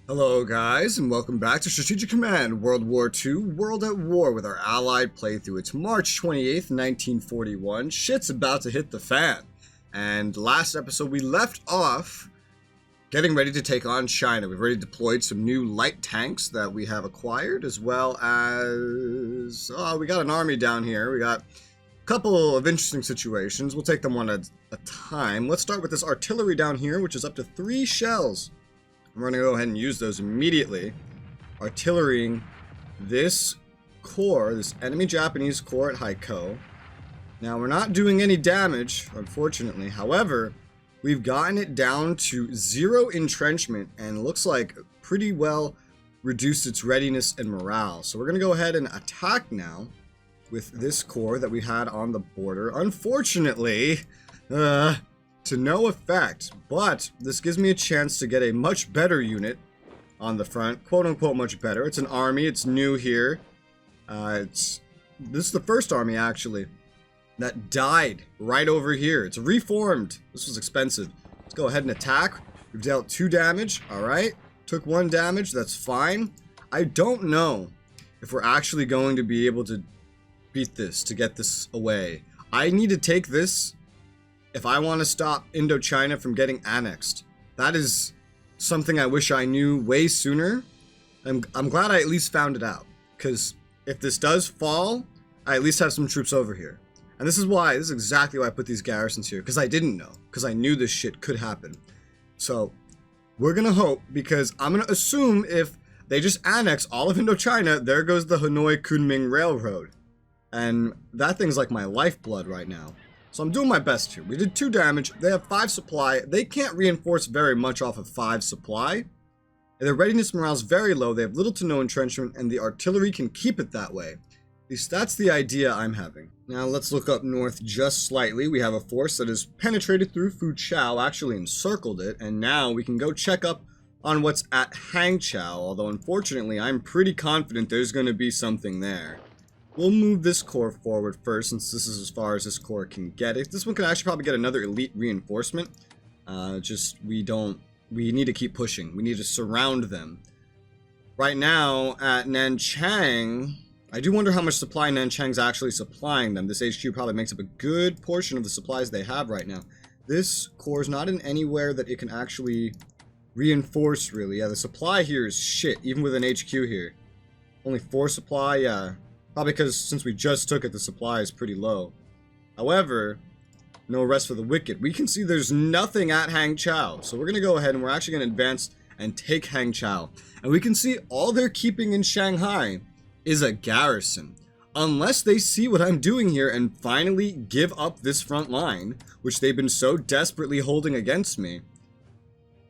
Hello guys, and welcome back to Strategic Command World War II World at War with our Allied playthrough. It's March 28th, 1941. Shit's about to hit the fan. And last episode we left off getting ready to take on China. We've already deployed some new light tanks that we have acquired, as well as... we got an army down here. We got a couple of interesting situations. We'll take them one at a time. Let's start with this artillery down here, which is up to 3 shells. We're going to go ahead and use those immediately, artillerying this core, this enemy Japanese core at Haikou. Now, we're not doing any damage, unfortunately. However, we've gotten it down to 0 entrenchment and looks like pretty well reduced its readiness and morale. So we're going to go ahead and attack now with this core that we had on the border. Unfortunately, to no effect, but this gives me a chance to get a much better unit on the front, quote-unquote much better. It's an army, it's new here. This is the first army, actually, that died right over here. It's reformed. This was expensive. Let's go ahead and attack. We've dealt 2 damage, alright. Took 1 damage, that's fine. I don't know if we're actually going to be able to beat this, to get this away. I need to take this if I want to stop Indochina from getting annexed. That is something I wish I knew way sooner. I'm glad I at least found it out, because if this does fall, I at least have some troops over here. And this is exactly why I put these garrisons here, because I didn't know, because I knew this shit could happen. So we're gonna hope, because I'm gonna assume if they just annex all of Indochina, there goes the Hanoi Kunming Railroad. And that thing's like my lifeblood right now. So I'm doing my best here. We did 2 damage. They have 5 supply. They can't reinforce very much off of 5 supply. Their readiness morale is very low. They have little to no entrenchment, and the artillery can keep it that way. At least that's the idea I'm having. Now let's look up north just slightly. We have a force that has penetrated through Foochow, actually encircled it, and now we can go check up on what's at Hangzhou, although unfortunately I'm pretty confident there's going to be something there. We'll move this core forward first, since this is as far as this core can get it. This one can actually probably get another elite reinforcement. We need to keep pushing. We need to surround them. Right now, at Nanchang, I do wonder how much supply Nanchang's actually supplying them. This HQ probably makes up a good portion of the supplies they have right now. This core is not in anywhere that it can actually reinforce, really. Yeah, the supply here is shit, even with an HQ here. Only 4 supply, yeah. Probably because since we just took it, the supply is pretty low. However, no rest for the wicked. We can see there's nothing at Hangzhou. So we're going to go ahead and we're actually going to advance and take Hangzhou. And we can see all they're keeping in Shanghai is a garrison. Unless they see what I'm doing here and finally give up this front line, which they've been so desperately holding against me.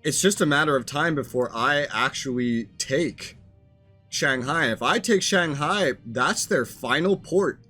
It's just a matter of time before I actually take Shanghai. If I take Shanghai, that's their final port.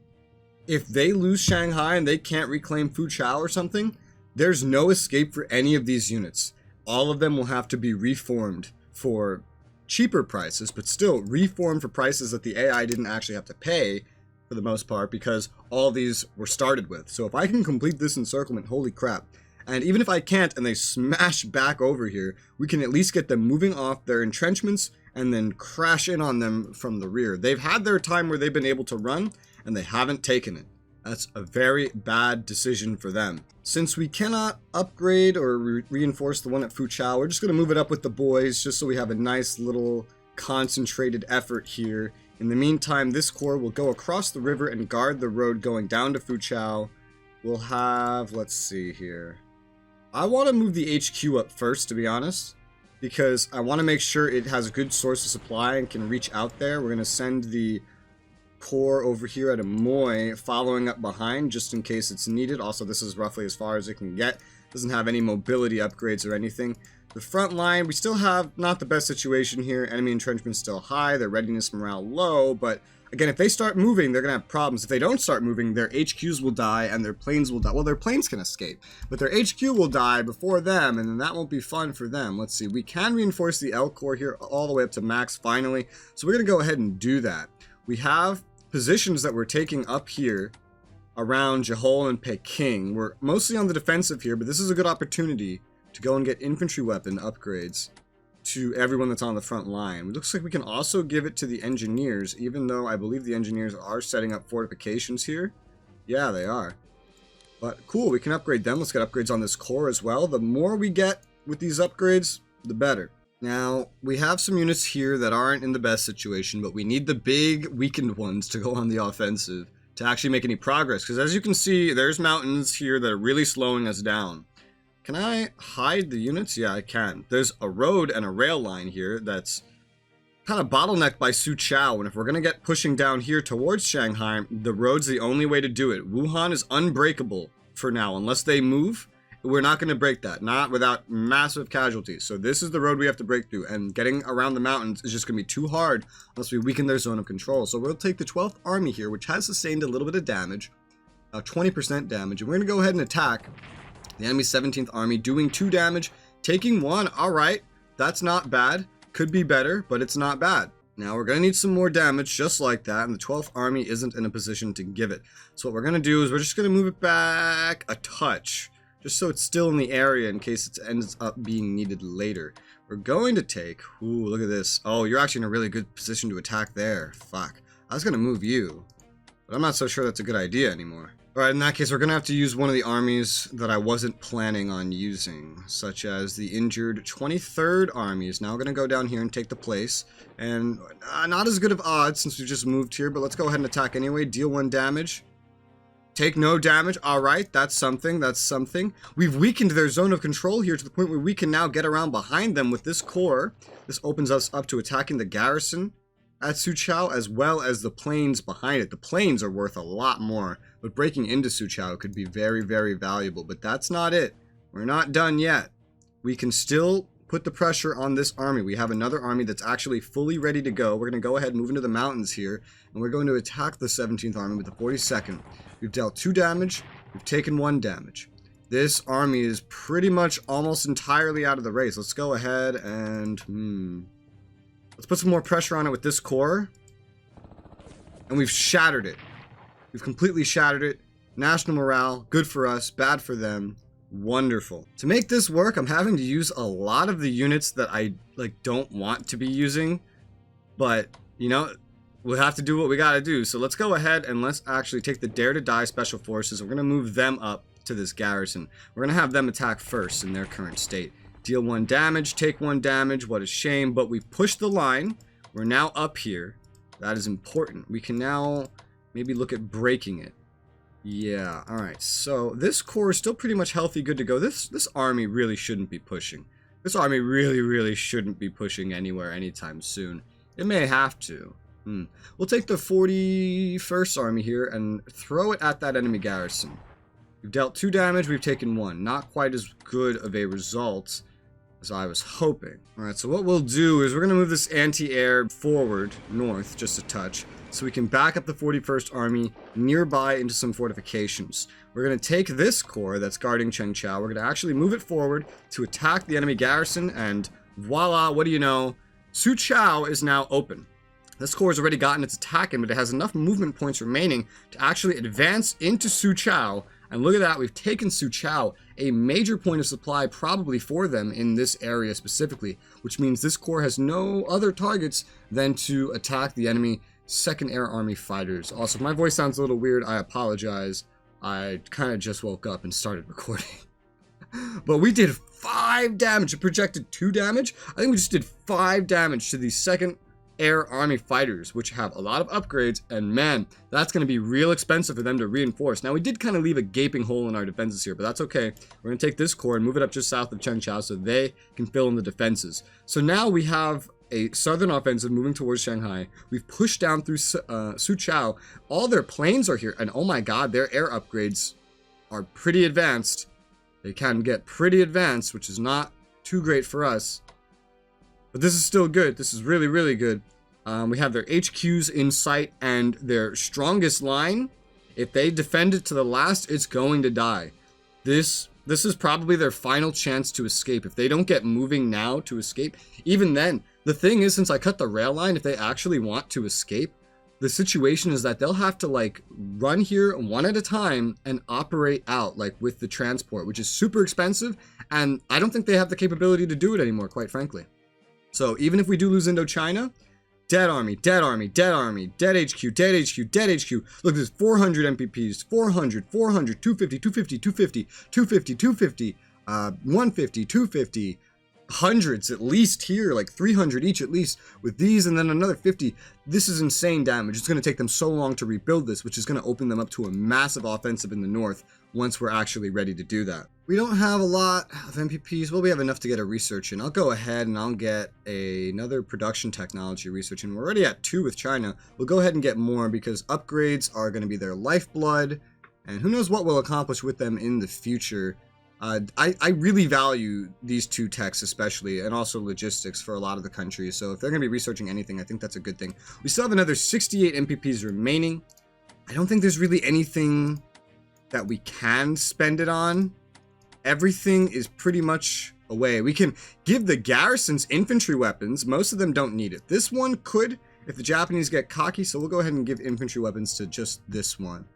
If they lose Shanghai and they can't reclaim Foochow or something, there's no escape for any of these units. All of them will have to be reformed for cheaper prices, but still reformed for prices that the AI didn't actually have to pay for the most part, because all these were started with. So if I can complete this encirclement, holy crap. And even if I can't and they smash back over here, we can at least get them moving off their entrenchments and then crash in on them from the rear. They've had their time where they've been able to run, and they haven't taken it. That's a very bad decision for them. Since we cannot upgrade or reinforce the one at Foochow, we're just going to move it up with the boys, just so we have a nice little concentrated effort here. In the meantime, this corps will go across the river and guard the road going down to Foochow. We'll have, let's see here. I want to move the HQ up first, to be honest, because I want to make sure it has a good source of supply and can reach out there. We're going to send the core over here at Amoy, following up behind just in case it's needed. Also, this is roughly as far as it can get. Doesn't have any mobility upgrades or anything. The front line, we still have not the best situation here. Enemy entrenchment still high, their readiness morale low, but again, if they start moving, they're going to have problems. If they don't start moving, their HQs will die and their planes will die. Well, their planes can escape, but their HQ will die before them, and then that won't be fun for them. Let's see. We can reinforce the L core here all the way up to max finally, so we're going to go ahead and do that. We have positions that we're taking up here around Jehol and Peking. We're mostly on the defensive here, but this is a good opportunity to go and get infantry weapon upgrades to everyone that's on the front line. It looks like we can also give it to the engineers, even though I believe the engineers are setting up fortifications here. Yeah, they are. But cool, we can upgrade them. Let's get upgrades on this core as well. The more we get with these upgrades, the better. Now, we have some units here that aren't in the best situation, but we need the big weakened ones to go on the offensive to actually make any progress. Because as you can see, there's mountains here that are really slowing us down. Can I hide the units? Yeah, I can. There's a road and a rail line here that's kind of bottlenecked by Suqiao, and if we're going to get pushing down here towards Shanghai, the road's the only way to do it. Wuhan is unbreakable for now. Unless they move, we're not going to break that. Not without massive casualties. So this is the road we have to break through, and getting around the mountains is just going to be too hard unless we weaken their zone of control. So we'll take the 12th Army here, which has sustained a little bit of damage, 20% damage, and we're going to go ahead and attack the enemy's 17th Army, doing 2 damage, taking 1. Alright, that's not bad. Could be better, but it's not bad. Now we're going to need some more damage just like that, and the 12th Army isn't in a position to give it. So what we're going to do is we're just going to move it back a touch, just so it's still in the area in case it ends up being needed later. We're going to take... Ooh, look at this. Oh, you're actually in a really good position to attack there. Fuck. I was going to move you, but I'm not so sure that's a good idea anymore. Alright, in that case, we're going to have to use one of the armies that I wasn't planning on using, such as the injured 23rd Army is now going to go down here and take the place. And not as good of odds since we've just moved here, but let's go ahead and attack anyway. Deal 1 damage. Take no damage. Alright, that's something. That's something. We've weakened their zone of control here to the point where we can now get around behind them with this core. This opens us up to attacking the garrison at Suqiao, as well as the plains behind it. The plains are worth a lot more, but breaking into Suqiao could be very, very valuable. But that's not it. We're not done yet. We can still put the pressure on this army. We have another army that's actually fully ready to go. We're going to go ahead and move into the mountains here, and we're going to attack the 17th Army with the 42nd. We've dealt 2 damage. We've taken 1 damage. This army is pretty much almost entirely out of the race. Let's go ahead and... Let's put some more pressure on it with this core. And we've shattered it. We've completely shattered it. National morale, good for us, bad for them. Wonderful. To make this work, I'm having to use a lot of the units that I don't want to be using. But, you know, we'll have to do what we gotta do. So let's go ahead and let's actually take the Dare to Die Special Forces. We're gonna move them up to this garrison. We're gonna have them attack first in their current state. Deal 1 damage, take 1 damage, what a shame, but we've pushed the line. We're now up here. That is important. We can now maybe look at breaking it. Yeah, alright, so this core is still pretty much healthy, good to go. This army really shouldn't be pushing. This army really shouldn't be pushing anywhere anytime soon. It may have to. We'll take the 41st Army here and throw it at that enemy garrison. We've dealt 2 damage, we've taken 1. Not quite as good of a result as I was hoping. Alright, so what we'll do is we're going to move this anti-air forward, north, just a touch, so we can back up the 41st Army nearby into some fortifications. We're going to take this corps that's guarding Chengqiao, we're going to actually move it forward to attack the enemy garrison, and voila, what do you know? Suqiao is now open. This corps has already gotten its attack in, but it has enough movement points remaining to actually advance into Suqiao. And look at that, we've taken Suqiao, a major point of supply probably for them in this area specifically, which means this corps has no other targets than to attack the enemy 2nd Air Army fighters. Also, if my voice sounds a little weird, I apologize. I kind of just woke up and started recording. But we did 5 damage. It projected 2 damage. I think we just did 5 damage to the 2nd Air Army fighters, which have a lot of upgrades, and man, that's going to be real expensive for them to reinforce. Now, we did kind of leave a gaping hole in our defenses here, but that's okay. We're going to take this corps and move it up just south of Chengqiao so they can fill in the defenses. So now we have a southern offensive moving towards Shanghai. We've pushed down through Suqiao. All their planes are here, and oh my god, their air upgrades are pretty advanced. They can get pretty advanced, which is not too great for us. But this is still good. This is really good. We have their HQs in sight, and their strongest line, if they defend it to the last, it's going to die. This is probably their final chance to escape. If they don't get moving now to escape, even then, the thing is, since I cut the rail line, if they actually want to escape, the situation is that they'll have to run here one at a time and operate out with the transport, which is super expensive, and I don't think they have the capability to do it anymore, quite frankly. So even if we do lose Indochina, dead army, dead army, dead army, dead HQ, dead HQ, dead HQ. Look, there's 400 MPPs, 400, 400, 250, 250, 250, 250, 250, 150, 250, hundreds at least here, like 300 each at least with these, and then another 50. This is insane damage. It's going to take them so long to rebuild this, which is going to open them up to a massive offensive in the north once we're actually ready to do that. We don't have a lot of MPPs. Well, we have enough to get a research in. I'll go ahead and I'll get another production technology research in. We're already at 2 with China. We'll go ahead and get more because upgrades are going to be their lifeblood, and who knows what we'll accomplish with them in the future. I really value these 2 techs especially, and also logistics for a lot of the countries. So if they're going to be researching anything, I think that's a good thing. We still have another 68 MPPs remaining. I don't think there's really anything that we can spend it on. Everything is pretty much away. We can give the garrisons infantry weapons. Most of them don't need it. This one could if the Japanese get cocky, so we'll go ahead and give infantry weapons to just this one.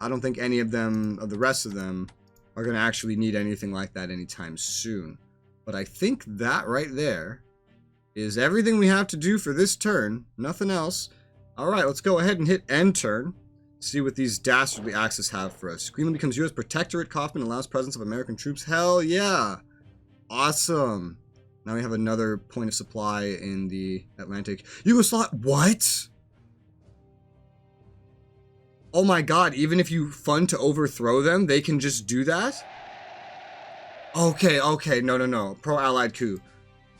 I don't think any of them, of the rest of them, are going to actually need anything like that anytime soon. But I think that right there is everything we have to do for this turn. Nothing else. Alright, let's go ahead and hit end turn. See what these dastardly axes have for us. Greenland becomes U.S. protectorate. Kaufman allows presence of American troops. Hell yeah! Awesome! Now we have another point of supply in the Atlantic. Yugoslavia. What? Oh my god, even if you fund to overthrow them, they can just do that? Okay, okay, no. Pro-Allied coup.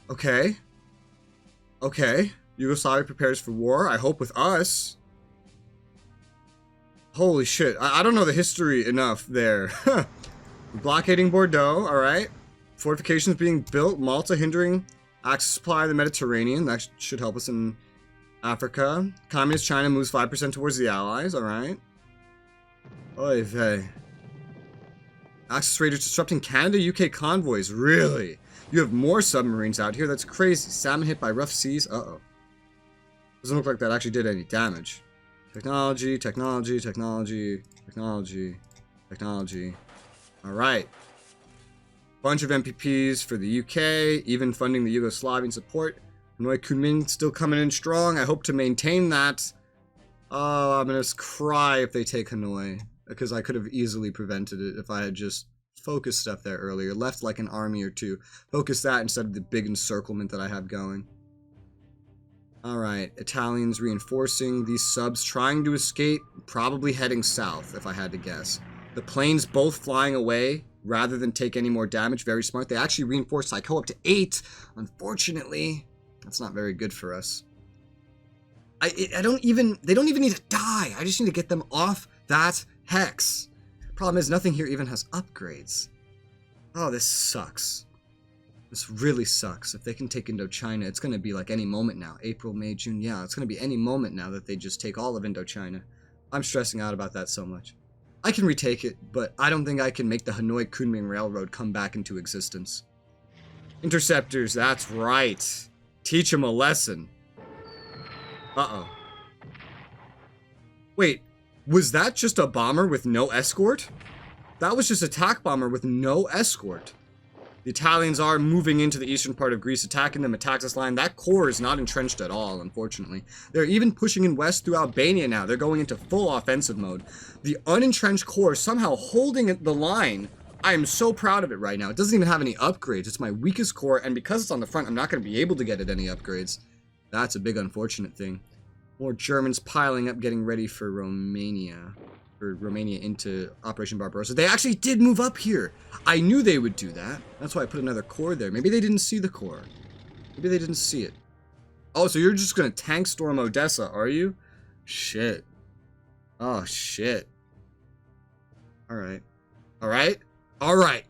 Okay. Okay. Yugoslavia prepares for war, I hope with us. Holy shit, I don't know the history enough there. Blockading Bordeaux, alright. Fortifications being built, Malta hindering access supply of the Mediterranean. That should help us in Africa. Communist China moves 5% towards the Allies, alright. Oy vey. Axis raiders disrupting Canada, UK convoys, really? You have more submarines out here, that's crazy. Salmon hit by rough seas, uh-oh. Doesn't look like that actually did any damage. Technology, technology, technology, technology, technology. Alright. Bunch of MPPs for the UK, even funding the Yugoslavian support. Hanoi Kunming still coming in strong. I hope to maintain that. Oh, I'm gonna cry if they take Hanoi, because I could have easily prevented it if I had just focused stuff there earlier. Left like an army or two. Focus that instead of the big encirclement that I have going. Alright, Italians reinforcing. These subs trying to escape, probably heading south, if I had to guess. The planes both flying away rather than take any more damage. Very smart. They actually reinforced Psycho up to 8. Unfortunately, that's not very good for us. They don't even need to die. I just need to get them off that hex. Problem is, nothing here even has upgrades. Oh, this sucks. This really sucks. If they can take Indochina, it's going to be like any moment now. April, May, June. Yeah, it's going to be any moment now that they just take all of Indochina. I'm stressing out about that so much. I can retake it, but I don't think I can make the Hanoi Kunming Railroad come back into existence. Interceptors, that's right. Teach them a lesson. Uh-oh. Wait, was that just a bomber with no escort? That was just a attack bomber with no escort. The Italians are moving into the eastern part of Greece, attacking the Metaxas line. That core is not entrenched at all, unfortunately. They're even pushing in west through Albania now. They're going into full offensive mode. The unentrenched core is somehow holding the line. I am so proud of it right now. It doesn't even have any upgrades. It's my weakest core, and because it's on the front, I'm not going to be able to get it any upgrades. That's a big unfortunate thing. More Germans piling up, getting ready for Romania. Or Romania into Operation Barbarossa. They actually did move up here. I knew they would do that. That's why I put another core there. Maybe they didn't see the core. Maybe they didn't see it. Oh, so you're just going to tank storm Odessa, are you? Shit. Oh, shit. Alright. Alright? Alright.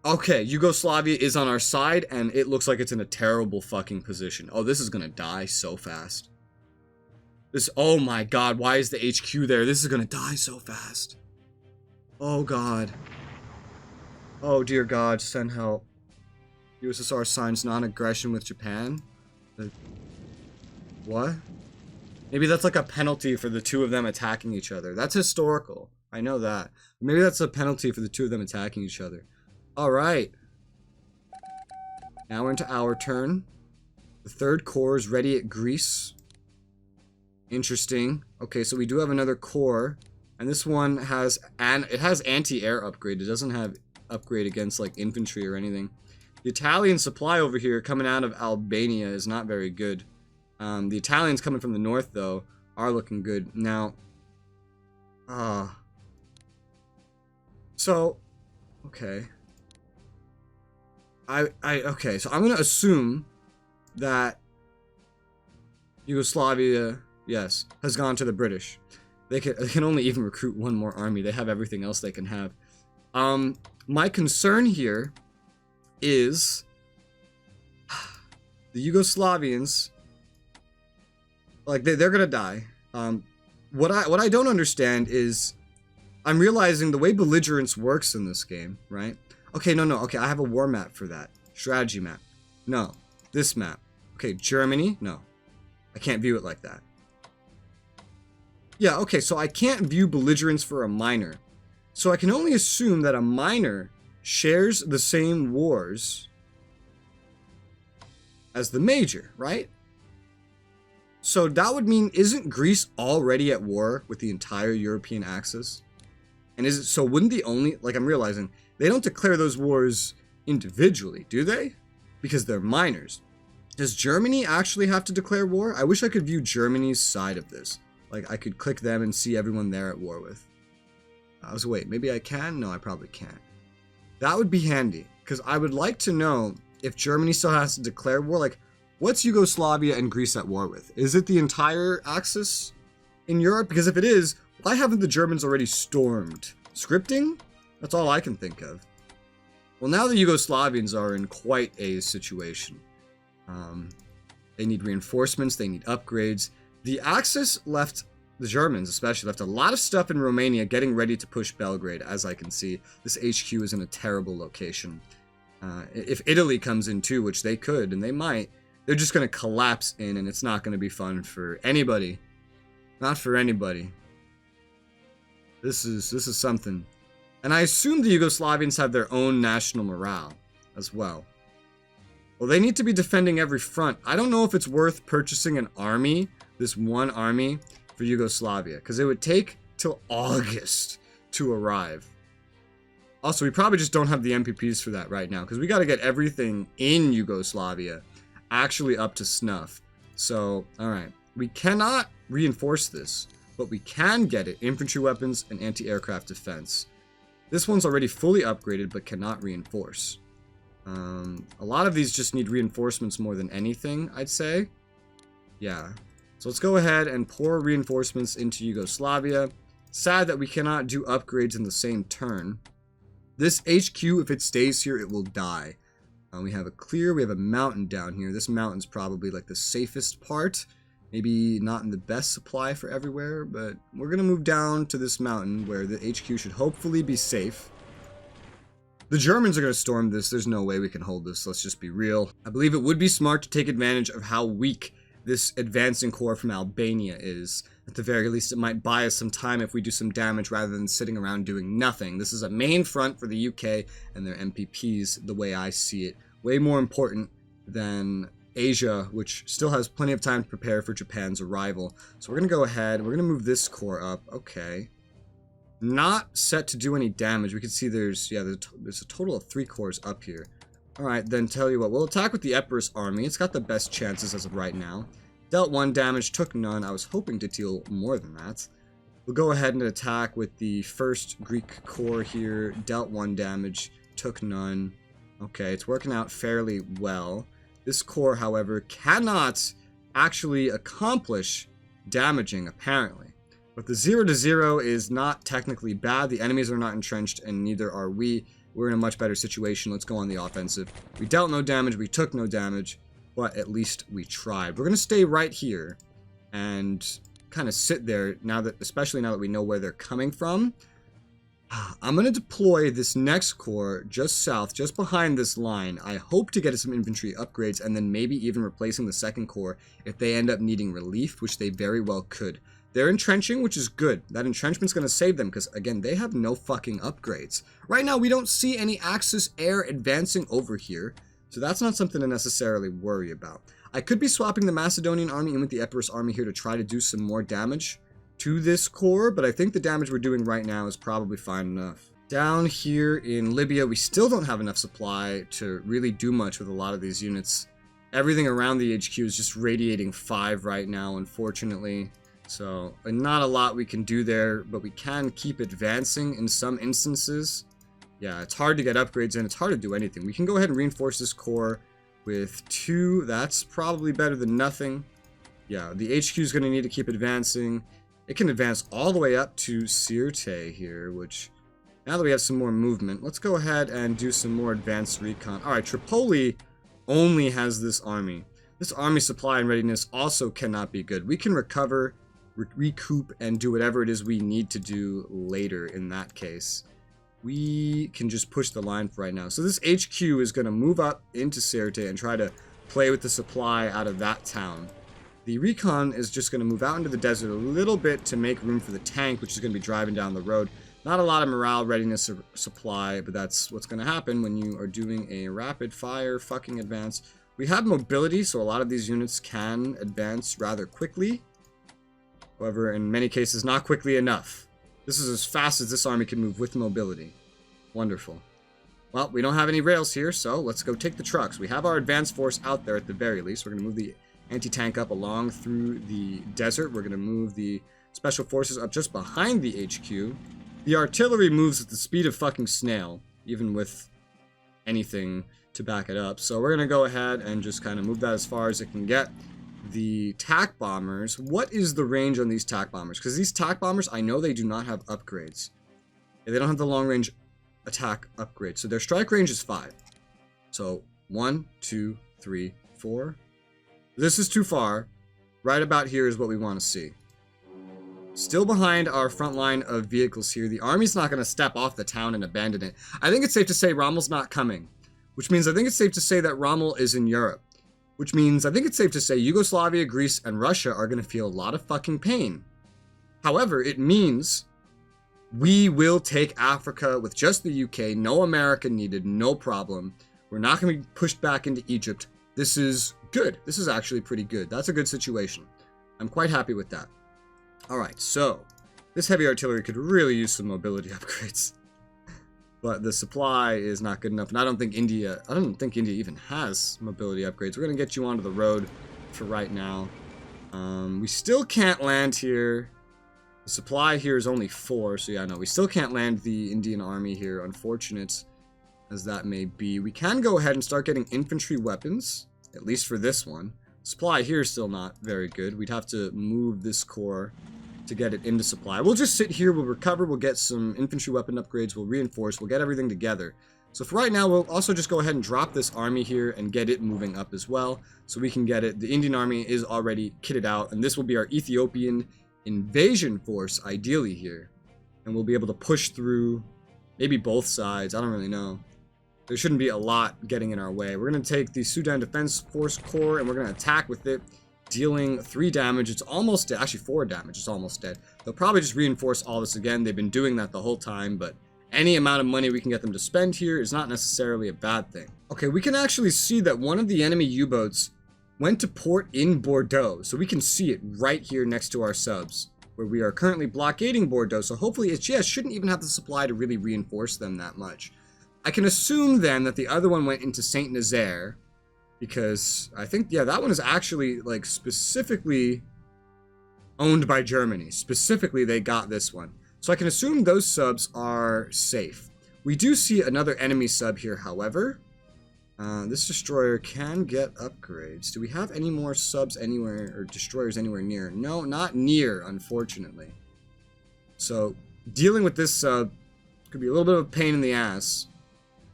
Okay, Yugoslavia is on our side, and it looks like it's in a terrible fucking position. Oh, this is going to die so fast. Oh my god, why is the HQ there? This is gonna die so fast. Oh god. Oh dear god, send help. USSR signs non-aggression with Japan? What? Maybe that's like a penalty for the two of them attacking each other. That's historical. I know that. Maybe that's a penalty for the two of them attacking each other. Alright. Now we're into our turn. The 3rd corps is ready at Greece. Interesting. Okay, so we do have another corps. And this one has anti-air upgrade. It doesn't have upgrade against like infantry or anything. The Italian supply over here coming out of Albania is not very good. The Italians coming from the north though are looking good. Now, so, okay. Okay, so I'm gonna assume that Yugoslavia, yes, has gone to the British. They can only even recruit one more army. They have everything else they can have. My concern here is the Yugoslavians, like they're gonna die. What I don't understand is I'm realizing the way belligerence works in this game, right? Okay, no, okay, I have a war map for that. Strategy map. No. This map. Okay, Germany? No. I can't view it like that. Yeah, okay, so I can't view belligerence for a minor. So I can only assume that a minor shares the same wars as the major, right? So that would mean, isn't Greece already at war with the entire European axis? And is it, so wouldn't the only, like I'm realizing, they don't declare those wars individually, do they? Because they're minors. Does Germany actually have to declare war? I wish I could view Germany's side of this. Like, I could click them and see everyone they're at war with. Wait, maybe I can? No, I probably can't. That would be handy, because I would like to know if Germany still has to declare war. Like, what's Yugoslavia and Greece at war with? Is it the entire axis in Europe? Because if it is, why haven't the Germans already stormed? Scripting? That's all I can think of. Well, now the Yugoslavians are in quite a situation. They need reinforcements, they need upgrades. The Axis left, the Germans especially, left a lot of stuff in Romania getting ready to push Belgrade, as I can see. This HQ is in a terrible location. If Italy comes in too, which they could, and they might, they're just going to collapse in, and it's not going to be fun for anybody. Not for anybody. This is something. And I assume the Yugoslavians have their own national morale as well. Well, they need to be defending every front. I don't know if it's worth purchasing an army, this one army, for Yugoslavia, because it would take till August to arrive. Also, we probably just don't have the MPPs for that right now, because we got to get everything in Yugoslavia actually up to snuff. So, alright. We cannot reinforce this, but we can get it. Infantry weapons and anti-aircraft defense. This one's already fully upgraded, but cannot reinforce. A lot of these just need reinforcements more than anything, I'd say. Yeah. So let's go ahead and pour reinforcements into Yugoslavia. Sad that we cannot do upgrades in the same turn. This HQ, if it stays here, it will die. We have a mountain down here. This mountain's probably like the safest part. Maybe not in the best supply for everywhere, but we're going to move down to this mountain where the HQ should hopefully be safe. The Germans are going to storm this. There's no way we can hold this. Let's just be real. I believe it would be smart to take advantage of how weak this advancing corps from Albania is. At the very least, it might buy us some time if we do some damage rather than sitting around doing nothing. This is a main front for the UK and their MPPs, the way I see it. Way more important than Asia, which still has plenty of time to prepare for Japan's arrival. So we're going to go ahead. We're going to move this corps up. Okay. Not set to do any damage. We can see there's a total of 3 corps up here. Alright, then tell you what. We'll attack with the Epirus army. It's got the best chances as of right now. Dealt 1 damage, took none. I was hoping to deal more than that. We'll go ahead and attack with the 1st Greek corps here. Dealt 1 damage, took none. Okay, it's working out fairly well. This corps, however, cannot actually accomplish damaging, apparently. But the 0-0 is not technically bad. The enemies are not entrenched, and neither are we. We're in a much better situation. Let's go on the offensive. We dealt no damage. We took no damage. But at least we tried. We're going to stay right here and kind of sit there, especially now that we know where they're coming from. I'm going to deploy this next corps just south, just behind this line. I hope to get some infantry upgrades and then maybe even replacing the 2nd corps if they end up needing relief, which they very well could. They're entrenching, which is good. That entrenchment's going to save them because, again, they have no fucking upgrades. Right now, we don't see any Axis air advancing over here, so that's not something to necessarily worry about. I could be swapping the Macedonian army in with the Epirus army here to try to do some more damage to this core, but I think the damage we're doing right now is probably fine enough. Down here in Libya, we still don't have enough supply to really do much with a lot of these units. Everything around the HQ is just radiating 5 right now, unfortunately. So, not a lot we can do there, but we can keep advancing in some instances. Yeah, it's hard to get upgrades in. It's hard to do anything. We can go ahead and reinforce this core with 2. That's probably better than nothing. Yeah, the HQ is going to need to keep advancing. It can advance all the way up to Sirte here, which, now that we have some more movement, let's go ahead and do some more advanced recon. Alright, Tripoli only has this army. This army supply and readiness also cannot be good. We can recover, recoup, and do whatever it is we need to do later in that case. We can just push the line for right now. So this HQ is going to move up into Sirte and try to play with the supply out of that town. The recon is just going to move out into the desert a little bit to make room for the tank, which is going to be driving down the road. Not a lot of morale, readiness, or supply, but that's what's going to happen when you are doing a rapid fire fucking advance. We have mobility, so a lot of these units can advance rather quickly. However, in many cases, not quickly enough. This is as fast as this army can move with mobility. Wonderful. Well, we don't have any rails here, so let's go take the trucks. We have our advanced force out there at the very least. We're going to move the anti-tank up along through the desert. We're going to move the special forces up just behind the HQ. The artillery moves at the speed of fucking snail, even with anything to back it up. So we're going to go ahead and just kind of move that as far as it can get. The TAC bombers, what is the range on these TAC bombers? Because these TAC bombers, I know they do not have upgrades. They don't have the long range attack upgrade. So their strike range is 5. So 1, 2, 3, 4. This is too far. Right about here is what we want to see. Still behind our front line of vehicles here. The army's not going to step off the town and abandon it. I think it's safe to say Rommel's not coming. Which means I think it's safe to say that Rommel is in Europe. Which means I think it's safe to say Yugoslavia, Greece, and Russia are going to feel a lot of fucking pain. However, it means we will take Africa with just the UK. No America needed. No problem. We're not going to be pushed back into Egypt. This is good. This is actually pretty good. That's a good situation. I'm quite happy with that. Alright, so this heavy artillery could really use some mobility upgrades. But the supply is not good enough, and I don't think India even has mobility upgrades. We're going to get you onto the road for right now. We still can't land here. The supply here is only 4, so yeah, no, we still can't land the Indian army here, unfortunate as that may be. We can go ahead and start getting infantry weapons, at least for this one. Supply here is still not very good. We'd have to move this core to get it into supply. We'll just sit here, we'll recover, we'll get some infantry weapon upgrades, we'll reinforce, we'll get everything together. So for right now, we'll also just go ahead and drop this army here and get it moving up as well, so we can get it. The Indian army is already kitted out, and this will be our Ethiopian invasion force, ideally here. And we'll be able to push through maybe both sides, I don't really know. There shouldn't be a lot getting in our way. We're going to take the Sudan Defense Force Corps, and we're going to attack with it, dealing 3 damage. It's almost dead. Actually, 4 damage. It's almost dead. They'll probably just reinforce all this again. They've been doing that the whole time, but any amount of money we can get them to spend here is not necessarily a bad thing. Okay, we can actually see that one of the enemy U-boats went to port in Bordeaux, so we can see it right here next to our subs, where we are currently blockading Bordeaux, so hopefully it shouldn't even have the supply to really reinforce them that much. I can assume then that the other one went into Saint Nazaire, because I think, yeah, that one is actually, like, specifically owned by Germany. Specifically, they got this one. So I can assume those subs are safe. We do see another enemy sub here, however. This destroyer can get upgrades. Do we have any more subs anywhere, or destroyers anywhere near? No, not near, unfortunately. So, dealing with this sub could be a little bit of a pain in the ass,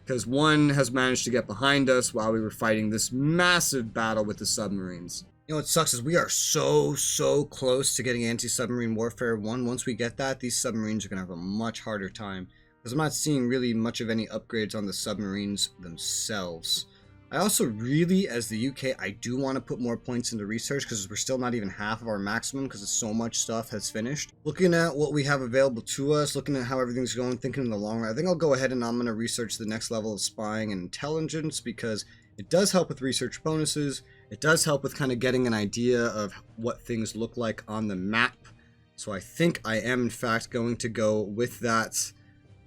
because one has managed to get behind us while we were fighting this massive battle with the submarines. You know what sucks is we are so close to getting anti-submarine warfare 1. Once we get that, these submarines are going to have a much harder time, because I'm not seeing really much of any upgrades on the submarines themselves. I also really, as the UK, I do want to put more points into research, because we're still not even half of our maximum, because so much stuff has finished. Looking at what we have available to us, looking at how everything's going, thinking in the long run, I think I'll go ahead and I'm going to research the next level of spying and intelligence, because it does help with research bonuses, It does help with kind of getting an idea of what things look like on the map. So I think I am, in fact, going to go with that.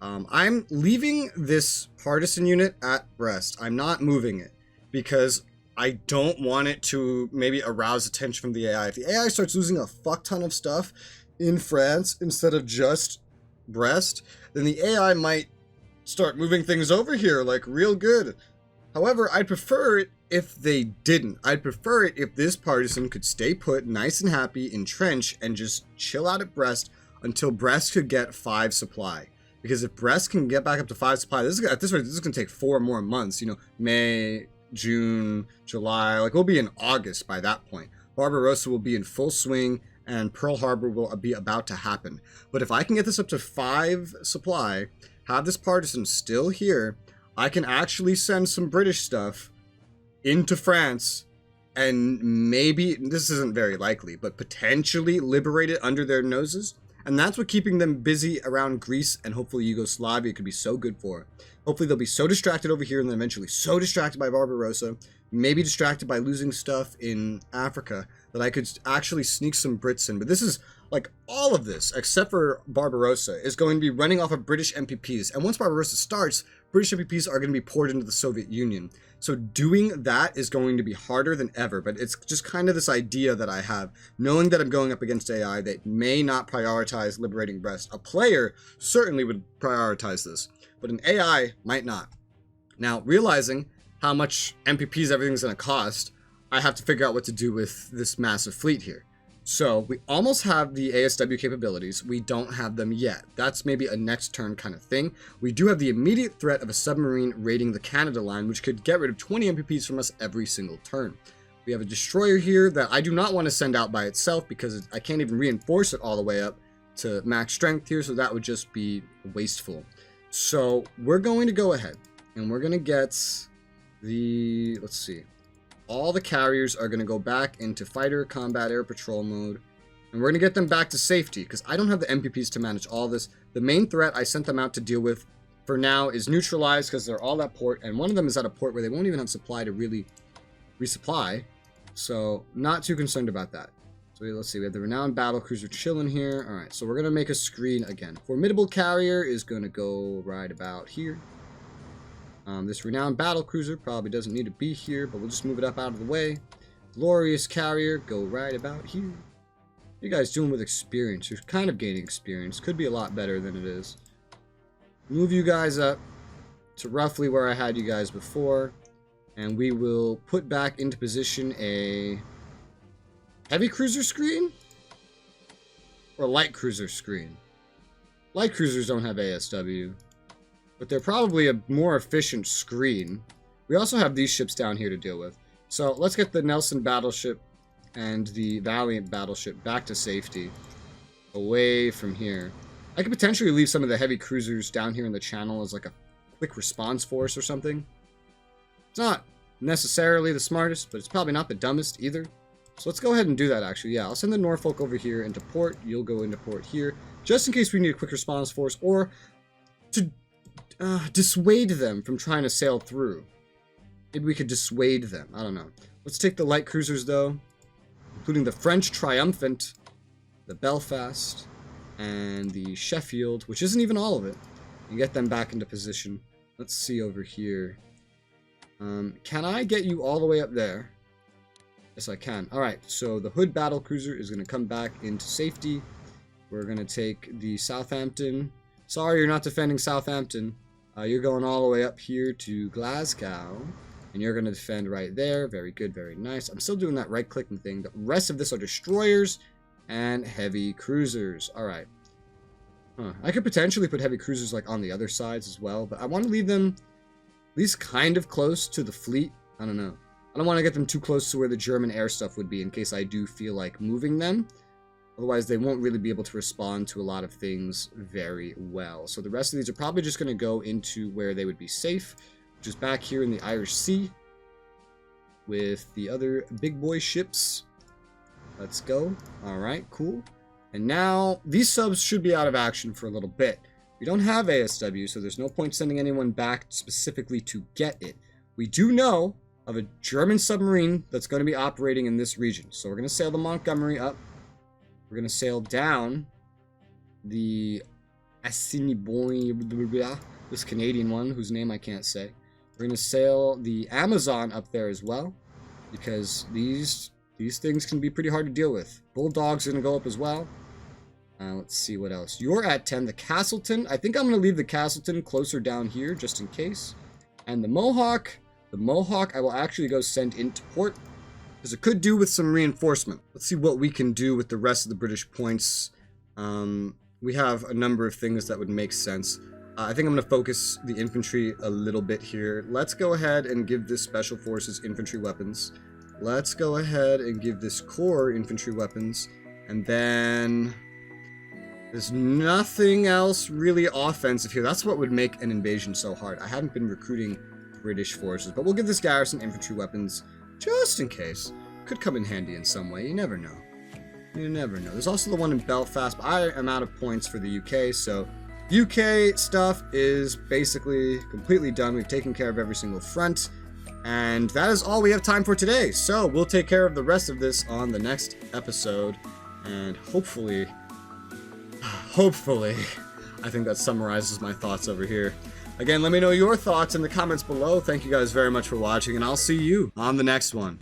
I'm leaving this partisan unit at Brest. I'm not moving it because I don't want it to maybe arouse attention from the AI. If the AI starts losing a fuck ton of stuff in France instead of just Brest, then the AI might start moving things over here like real good. However, I'd prefer it if they didn't. I'd prefer it if this partisan could stay put, nice and happy, entrench, and just chill out at Brest until Brest could get 5 supply. Because if Brest can get back up to 5 supply, at this rate, this is going to take 4 more months. You know, May, June, July, like we'll be in August by that point. Barbarossa will be in full swing, and Pearl Harbor will be about to happen. But if I can get this up to 5 supply, have this partisan still here, I can actually send some British stuff into France and maybe, this isn't very likely, but potentially liberate it under their noses. And that's what keeping them busy around Greece and hopefully Yugoslavia could be so good for. Hopefully they'll be so distracted over here and then eventually so distracted by Barbarossa, maybe distracted by losing stuff in Africa, that I could actually sneak some Brits in. But this is, like, all of this, except for Barbarossa, is going to be running off of British MPPs. And once Barbarossa starts, British MPPs are going to be poured into the Soviet Union. So doing that is going to be harder than ever, but it's just kind of this idea that I have, knowing that I'm going up against AI that may not prioritize liberating Brest. A player certainly would prioritize this, but an AI might not. Now, realizing how much MPPs everything's going to cost, I have to figure out what to do with this massive fleet here. So we almost have the ASW capabilities. We don't have them yet. That's maybe a next turn kind of thing. We do have the immediate threat of a submarine raiding the Canada line, which could get rid of 20 MPPs from us every single turn. We have a destroyer here that I do not want to send out by itself because I can't even reinforce it all the way up to max strength here, so that would just be wasteful. So we're going to go ahead and we're going to get the, let's see. All the carriers are going to go back into fighter, combat, air patrol mode. And we're going to get them back to safety because I don't have the MPPs to manage all this. The main threat I sent them out to deal with for now is neutralized because they're all at port. And one of them is at a port where they won't even have supply to really resupply. So not too concerned about that. So let's see. We have the renowned battlecruiser chilling here. All right. So we're going to make a screen again. Formidable carrier is going to go right about here. This renowned battlecruiser probably doesn't need to be here, but we'll just move it up out of the way. Glorious carrier, go right about here. What are you guys doing with experience? You're kind of gaining experience. Could be a lot better than it is. Move you guys up to roughly where I had you guys before. And we will put back into position a heavy cruiser screen? Or a light cruiser screen? Light cruisers don't have ASW. But they're probably a more efficient screen. We also have these ships down here to deal with. So let's get the Nelson battleship and the Valiant battleship back to safety. Away from here. I could potentially leave some of the heavy cruisers down here in the channel as like a quick response force or something. It's not necessarily the smartest, but it's probably not the dumbest either. So let's go ahead and do that actually. Yeah, I'll send the Norfolk over here into port. You'll go into port here. Just in case we need a quick response force or to dissuade them from trying to sail through. Maybe we could dissuade them. I don't know. Let's take the light cruisers, though, including the French Triumphant, the Belfast, and the Sheffield, which isn't even all of it, and get them back into position. Let's see over here. Can I get you all the way up there? Yes, I can. All right, so the Hood battlecruiser is going to come back into safety. We're going to take the Southampton. Sorry, you're not defending Southampton. You're going all the way up here to Glasgow, and you're going to defend right there. Very good, very nice. I'm still doing that right-clicking thing. The rest of this are destroyers and heavy cruisers. All right. I could potentially put heavy cruisers like on the other sides as well, but I want to leave them at least kind of close to the fleet. I don't know. I don't want to get them too close to where the German air stuff would be in case I do feel like moving them. Otherwise, they won't really be able to respond to a lot of things very well. So the rest of these are probably just going to go into where they would be safe, which is back here in the Irish Sea with the other big boy ships. Let's go. All right, cool. And now these subs should be out of action for a little bit. We don't have ASW, so there's no point sending anyone back specifically to get it. We do know of a German submarine that's going to be operating in this region. So we're going to sail the Montgomery up. We're going to sail down the Assiniboine, this Canadian one, whose name I can't say. We're going to sail the Amazon up there as well, because these things can be pretty hard to deal with. Bulldog's going to go up as well. Let's see what else. You're at 10. The Castleton. I think I'm going to leave the Castleton closer down here, just in case. And the Mohawk I will actually go send into port, because it could do with some reinforcement. Let's see what we can do with the rest of the British points. We have a number of things that would make sense. I think I'm going to focus the infantry a little bit here. Let's go ahead and give this Special Forces infantry weapons. Let's go ahead and give this Corps infantry weapons. And then there's nothing else really offensive here. That's what would make an invasion so hard. I haven't been recruiting British forces, but we'll give this garrison infantry weapons just in case. Could come in handy in some way. You never know. You never know. There's also the one in Belfast, but I am out of points for the UK, so UK stuff is basically completely done. We've taken care of every single front, and that is all we have time for today. So we'll take care of the rest of this on the next episode, and hopefully, I think that summarizes my thoughts over here. Again, let me know your thoughts in the comments below. Thank you guys very much for watching, and I'll see you on the next one.